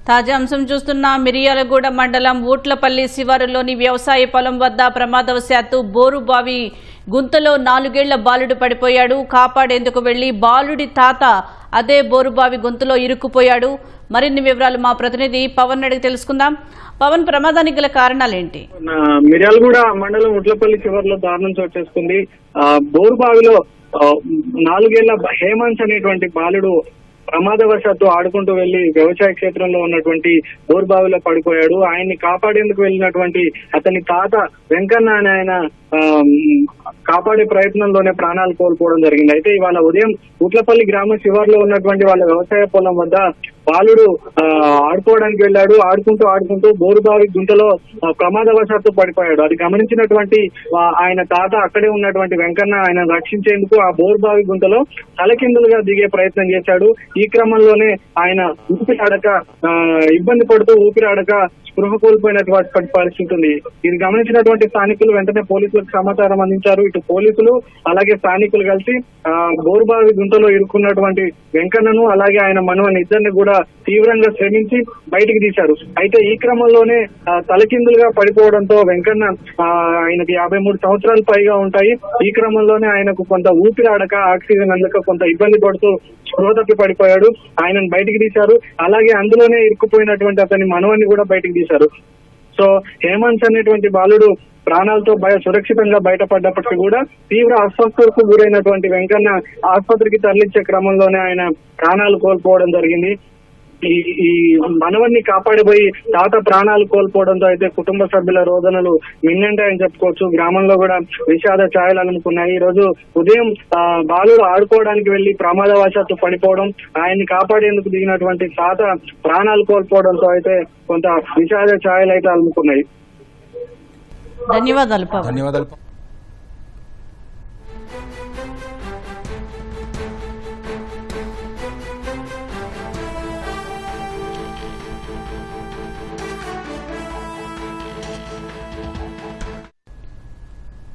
తాజా అంశం చూస్తున్న మిర్యాలగూడ మండలం ఊట్లపల్లి శివారులోని వ్యవసాయ పొలం వద్ద ప్రమాదవశాత్తు బోరుబావి గుంతలో 4 ఏళ్ల బాలుడు పడిపోయాడు. కాపాడేందుకు వెళ్లి బాలుడి తాత అదే బోరుబావి గుంతలో ఇరుక్కుపోయాడు. మరిన్ని వివరాలు మా ప్రతినిధి పవన్ అడిగి తెలుసుకుందాం. పవన్, ప్రమాదానికి గల కారణాలేంటి? మిర్యాలగూడ మండలం ఊట్లపల్లి శివారులో దారుణం చోటు చేసుకుంది. బోరుబావిలో 4 ఏళ్ల హేమంత్ అనేటువంటి బాలుడు ప్రమాదవశాత్తు ఆడుకుంటూ వెళ్లి వ్యవసాయ క్షేత్రంలో ఉన్నటువంటి బోరుబావిలో పడిపోయాడు. ఆయన్ని కాపాడేందుకు వెళ్ళినటువంటి అతని తాత వెంకన్న అనే ఆయన కాపాడే ప్రయత్నంలోనే ప్రాణాలు కోల్పోవడం జరిగింది. అయితే ఇవాళ ఉదయం ఊట్లపల్లి గ్రామ శివారులో ఉన్నటువంటి వాళ్ళ వ్యవసాయ పొలం వద్ద బాలుడు ఆడుకోవడానికి వెళ్ళాడు. ఆడుకుంటూ బోరుబావి గుంటలో ప్రమాదవశాత్తు పడిపోయాడు. అది గమనించినటువంటి ఆయన తాత అక్కడే ఉన్నటువంటి వెంకన్న ఆయన రక్షించేందుకు ఆ బోరుబావి గుంటలో తలకిందులుగా దిగే ప్రయత్నం చేశాడు. ఈ క్రమంలోనే ఆయన ఊపిరాడక ఇబ్బంది పడుతూ ఊపిరాడక స్పృహ కోల్పోయినటువంటి పరిస్థితి ఉంది. ఇది గమనించినటువంటి స్థానికులు వెంటనే పోలీసులకు సమాచారం అందించారు. ఇటు పోలీసులు అలాగే స్థానికులు కలిసి బోరుబావి గుంటలో ఇరుక్కున్నటువంటి వెంకన్నను అలాగే ఆయన మనవని ఇద్దరిని కూడా తీవ్రంగా శ్రమించి బయటికి తీశారు. అయితే ఈ క్రమంలోనే తలకిందులుగా పడిపోవడంతో వెంకన్న ఆయనకి 53 సంవత్సరాలు పైగా ఉంటాయి. ఈ క్రమంలోనే ఆయనకు కొంత ఊపిరాడక ఆక్సిజన్ అందక కొంత ఇబ్బంది పడుతూ స్పృహ తప్పి పడిపోయాడు. ఆయనను బయటికి తీశారు. అలాగే అందులోనే ఇరుక్కుపోయినటువంటి అతని మనవన్ని కూడా బయటికి తీశారు. సో హేమంత్ అనేటువంటి బాలుడు ప్రాణాలతో సురక్షితంగా బయటపడ్డప్పటికీ కూడా తీవ్ర అస్వస్థతకు గురైనటువంటి వెంకన్న ఆసుపత్రికి తరలించే క్రమంలోనే ఆయన ప్రాణాలు కోల్పోవడం జరిగింది. ఈ మనవన్ని కాపాడిపోయి తాత ప్రాణాలు కోల్పోవడంతో అయితే కుటుంబ సభ్యుల రోదనలు మిన్నంటాయని చెప్పుకోవచ్చు. గ్రామంలో కూడా విషాద ఛాయలు అలుముకున్నాయి. ఈ రోజు ఉదయం బాలుడు ఆడుకోవడానికి వెళ్లి ప్రమాదవశాత్తు పడిపోవడం, ఆయన్ని కాపాడేందుకు దిగినటువంటి తాత ప్రాణాలు కోల్పోవడంతో అయితే కొంత విషాద ఛాయలు అయితే అలుముకున్నాయి. ధన్యవాదాలు.